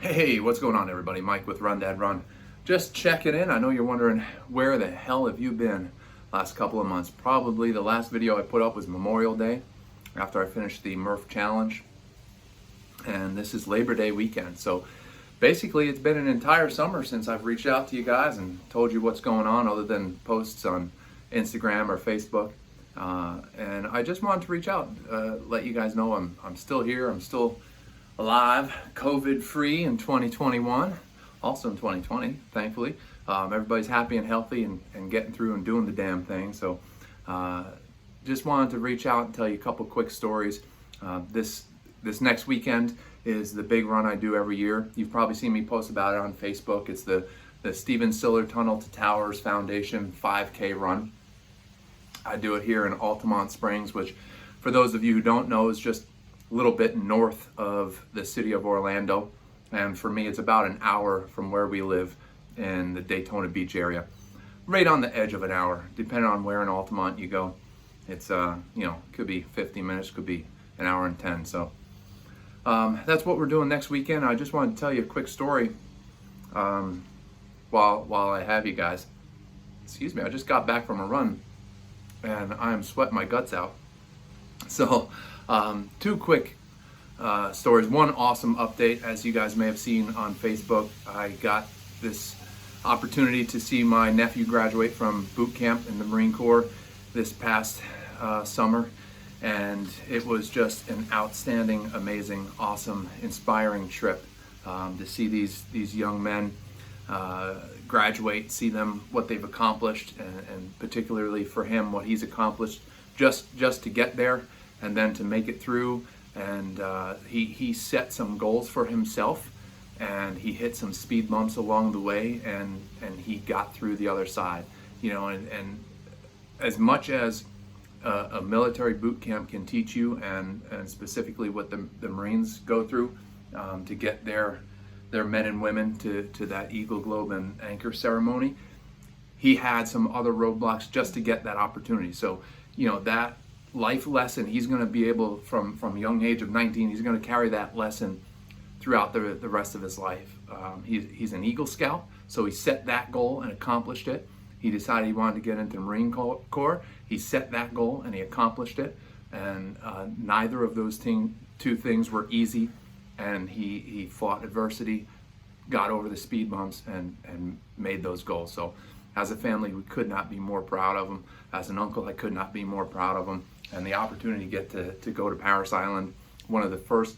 Hey, what's going on, everybody? Mike with Run Dad Run. Just checking in. I know you're wondering, where the hell have you been last couple of months? Probably the last video I put up was Memorial Day after I finished the Murph Challenge. And this is Labor Day weekend. So basically, it's been an entire summer since I've reached out to you guys and told you what's going on, other than posts on Instagram or Facebook. And I just wanted to reach out, let you guys know I'm still here. I'm still alive, COVID free in 2021, also in 2020, thankfully. Everybody's happy and healthy and getting through and doing the damn thing. So just wanted to reach out and tell you a couple quick stories. This next weekend is the big run I do every year. You've probably seen me post about it on Facebook. It's the Stephen Siller Tunnel to Towers Foundation 5K run. I do it here in Altamont Springs, which, for those of you who don't know, is just a little bit north of the city of Orlando. And for me, it's about an hour from where we live in the Daytona Beach area. Right on the edge of an hour, depending on where in Altamont you go. It's, could be 50 minutes, could be an hour and 10. So that's what we're doing next weekend. I just wanted to tell you a quick story while I have you guys. Excuse me, I just got back from a run and I am sweating my guts out. So two quick stories. One awesome update, as you guys may have seen on Facebook. I got this opportunity to see my nephew graduate from boot camp in the Marine Corps this past summer, and it was just an outstanding, amazing, awesome, inspiring trip to see these young men graduate, see them, what they've accomplished, and particularly for him, what he's accomplished just to get there and then to make it through. And he set some goals for himself, and he hit some speed bumps along the way, and he got through the other side. And as much as a military boot camp can teach you, and specifically what the Marines go through to get their men and women to that Eagle Globe and Anchor ceremony, he had some other roadblocks just to get that opportunity. So that life lesson, he's going to be able, from a young age of 19, he's going to carry that lesson throughout the rest of his life. He's an Eagle Scout, so he set that goal and accomplished it. He decided he wanted to get into the Marine Corps. He set that goal and he accomplished it. And neither of those two things were easy. And he fought adversity, got over the speed bumps, and made those goals. So as a family, we could not be more proud of him. As an uncle, I could not be more proud of him. And the opportunity to get to go to Parris Island, one of the first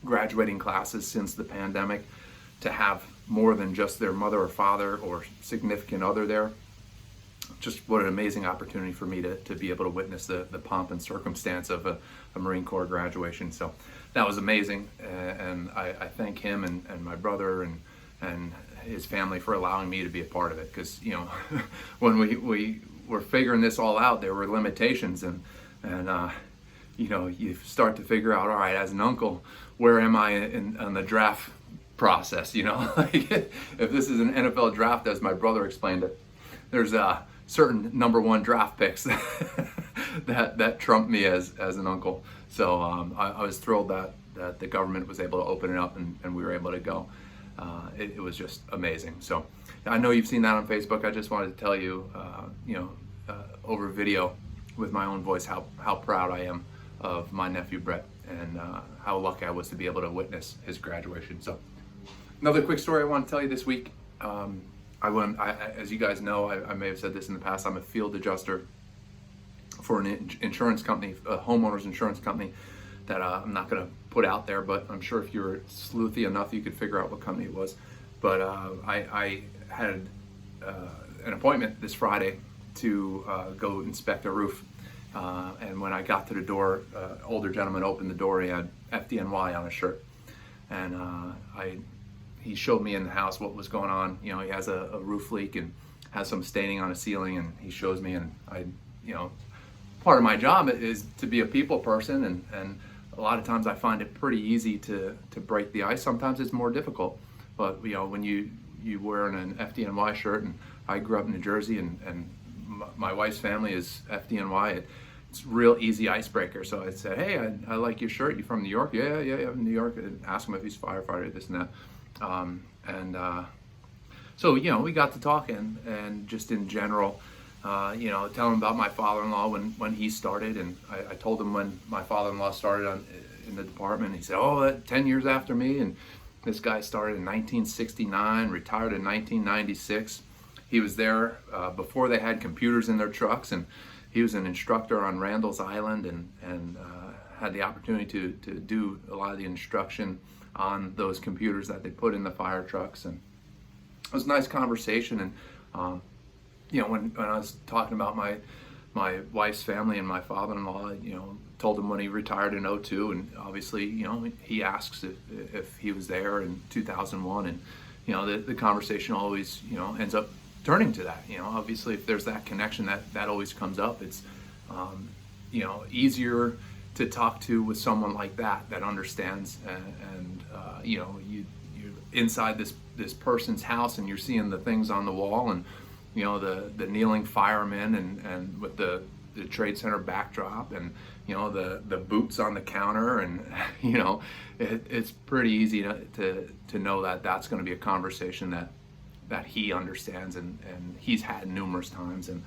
graduating classes since the pandemic, to have more than just their mother or father or significant other there. Just what an amazing opportunity for me to be able to witness the pomp and circumstance of a Marine Corps graduation. So that was amazing, and I thank him and my brother and his family for allowing me to be a part of it. Because when we were figuring this all out, there were limitations, and you start to figure out, all right, as an uncle, where am I in the draft process? Like, if this is an NFL draft, as my brother explained it, there's certain number one draft picks that trump me as an uncle. So I was thrilled that the government was able to open it up and we were able to go. It was just amazing. So I know you've seen that on Facebook. I just wanted to tell you, over video with my own voice, how proud I am of my nephew Brett, and how lucky I was to be able to witness his graduation. So another quick story I want to tell you this week. As you guys know, I may have said this in the past, I'm a field adjuster for an insurance company, a homeowner's insurance company that I'm not going to put out there, but I'm sure if you were sleuthy enough, you could figure out what company it was. But I had an appointment this Friday to go inspect a roof. And when I got to the door, older gentleman opened the door. He had FDNY on his shirt. And he showed me in the house what was going on. He has a roof leak and has some staining on the ceiling, and he shows me, and part of my job is to be a people person, and a lot of times I find it pretty easy to break the ice. Sometimes it's more difficult. But when you wearing an FDNY shirt, and I grew up in New Jersey, and my wife's family is FDNY, it's a real easy icebreaker. So I said, hey, I like your shirt. You from New York? Yeah, I'm in New York. And ask him if he's a firefighter, this and that. And so, we got to talking, and just in general, telling about my father-in-law when he started. And I told him when my father-in-law started in the department. He said, oh, 10 years after me. And this guy started in 1969, retired in 1996. He was there before they had computers in their trucks, and he was an instructor on Randall's Island, and had the opportunity to do a lot of the instruction on those computers that they put in the fire trucks. And it was a nice conversation. And when I was talking about my wife's family and my father-in-law, told him when he retired in '02, and obviously, he asks if he was there in 2001, and the conversation always ends up turning to that. Obviously, if there's that connection, that always comes up. It's easier to talk to with someone like that understands, and you're inside this person's house, and you're seeing the things on the wall, and the kneeling firemen, and with the trade center backdrop, and the boots on the counter, and it's pretty easy to know that that's going to be a conversation that he understands, and he's had numerous times. And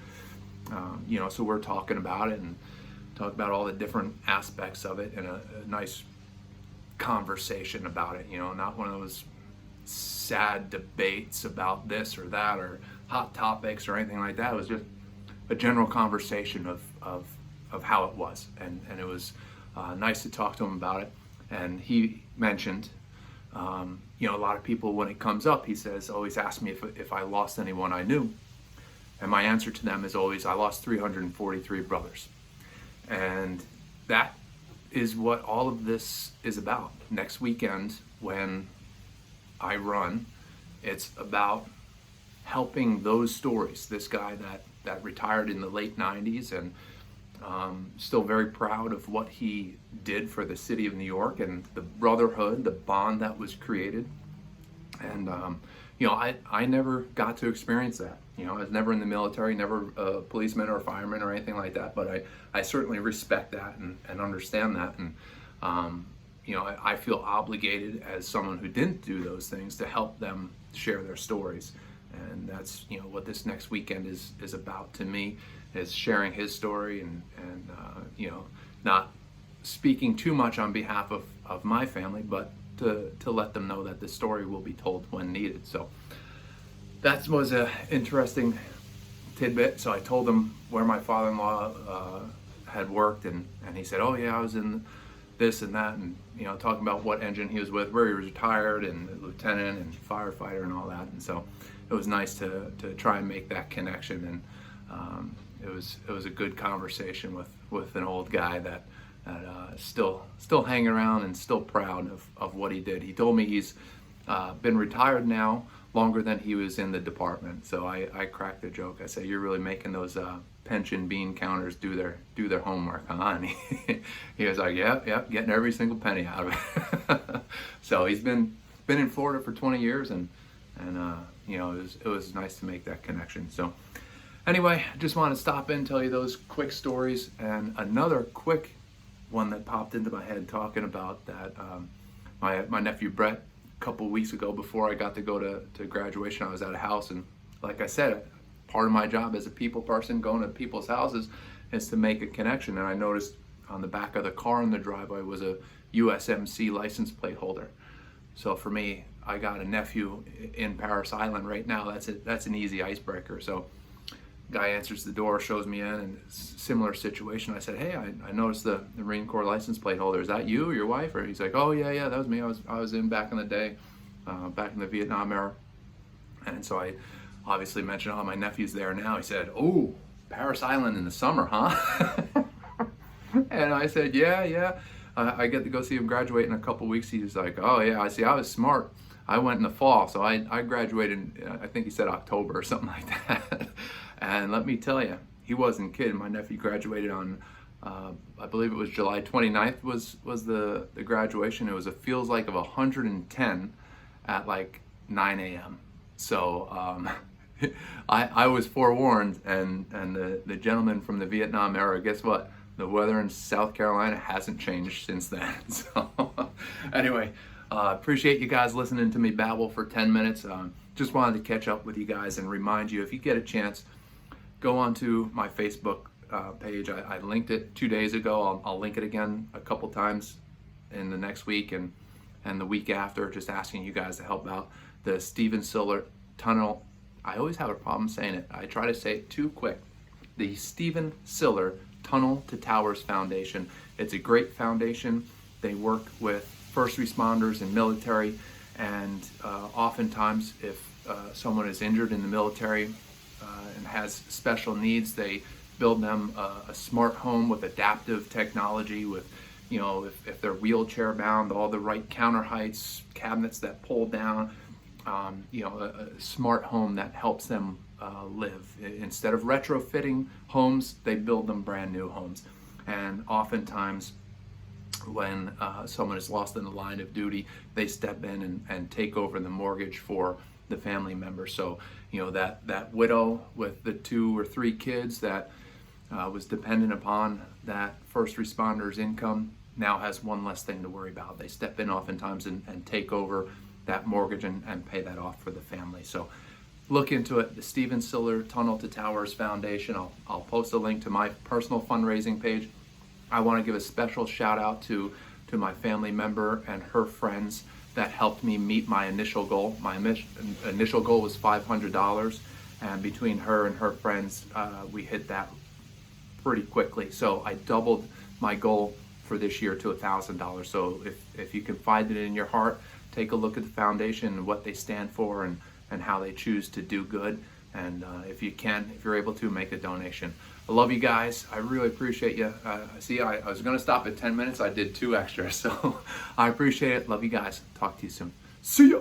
so we're talking about it, and talk about all the different aspects of it, and a nice conversation about it. Not one of those sad debates about this or that, or hot topics or anything like that. It was just a general conversation of how it was, and it was nice to talk to him about it. And he mentioned, a lot of people, when it comes up, he says, always ask me if I lost anyone I knew, and my answer to them is always, I lost 343 brothers. And that is what all of this is about. Next weekend, when I run, it's about helping those stories. This guy that retired in the late 90s, and still very proud of what he did for the city of New York, and the brotherhood, the bond that was created. And I never got to experience that. I was never in the military, never a policeman or a fireman or anything like that, but I certainly respect that and understand that. And I feel obligated as someone who didn't do those things to help them share their stories. And that's what this next weekend is about to me, is sharing his story, and not speaking too much on behalf of my family, but to let them know that the story will be told when needed. So that was an interesting tidbit. So I told him where my father-in-law had worked, and he said, oh yeah, I was in this and that, and talking about what engine he was with, where he was retired, and lieutenant and firefighter and all that. And so it was nice to try and make that connection. And it was a good conversation with an old guy that still hanging around and still proud of what he did. He told me he's been retired now longer than he was in the department. So I cracked a joke. I said, you're really making those pension bean counters do their homework, huh? And he was like, yep, getting every single penny out of it. So he's been in Florida for 20 years, and it was nice to make that connection. So anyway, I just want to stop in and tell you those quick stories. And another quick one that popped into my head, talking about that, my nephew Brett, a couple of weeks ago, before I got to go to graduation, I was at a house, and like I said, part of my job as a people person, going to people's houses, is to make a connection. And I noticed on the back of the car in the driveway was a USMC license plate holder. So for me, I got a nephew in Parris Island right now. That's an easy icebreaker. So guy answers the door, shows me in, and similar situation. I said, hey, I noticed the Marine Corps license plate holder. Is that you or your wife? Or he's like, oh yeah, that was me. I was in back in the day, back in the Vietnam era. And so I obviously mentioned, oh, my nephew's there now. He said, oh, Parris Island in the summer, huh? And I said, yeah. I get to go see him graduate in a couple weeks. He's like, oh yeah, I see, I was smart. I went in the fall, so I graduated, I think he said October or something like that. And let me tell you, he wasn't kidding. My nephew graduated on, I believe it was July 29th was the graduation. It was a feels like of 110 at like 9 a.m. So I was forewarned, and the gentleman from the Vietnam era, guess what? The weather in South Carolina hasn't changed since then. So anyway, Appreciate you guys listening to me babble for 10 minutes. Just wanted to catch up with you guys and remind you, if you get a chance, go onto my Facebook page. I linked it 2 days ago. I'll link it again a couple times in the next week and the week after, just asking you guys to help out the Stephen Siller Tunnel. I always have a problem saying it. I try to say it too quick. The Stephen Siller Tunnel to Towers Foundation. It's a great foundation. They work with first responders and military, and oftentimes if someone is injured in the military and has special needs, they build them a smart home with adaptive technology, with, you know, if they're wheelchair bound, all the right counter heights, cabinets that pull down, you know, a smart home that helps them live. Instead of retrofitting homes, they build them brand new homes. And oftentimes when someone is lost in the line of duty, they step in and take over the mortgage for the family member. So, you know, that widow with the 2 or 3 kids that was dependent upon that first responder's income now has one less thing to worry about. They step in oftentimes and take over that mortgage and pay that off for the family. So look into it, the Stephen Siller Tunnel to Towers Foundation. I'll post a link to my personal fundraising page. I want to give a special shout out to my family member and her friends that helped me meet my initial goal. My initial goal was $500, and between her and her friends, we hit that pretty quickly. So I doubled my goal for this year to $1,000. So if you can find it in your heart, take a look at the foundation and what they stand for and how they choose to do good. And if you're able to, make a donation. I love you guys. I really appreciate you. See, I was going to stop at 10 minutes. I did 2 extra. So I appreciate it. Love you guys. Talk to you soon. See ya.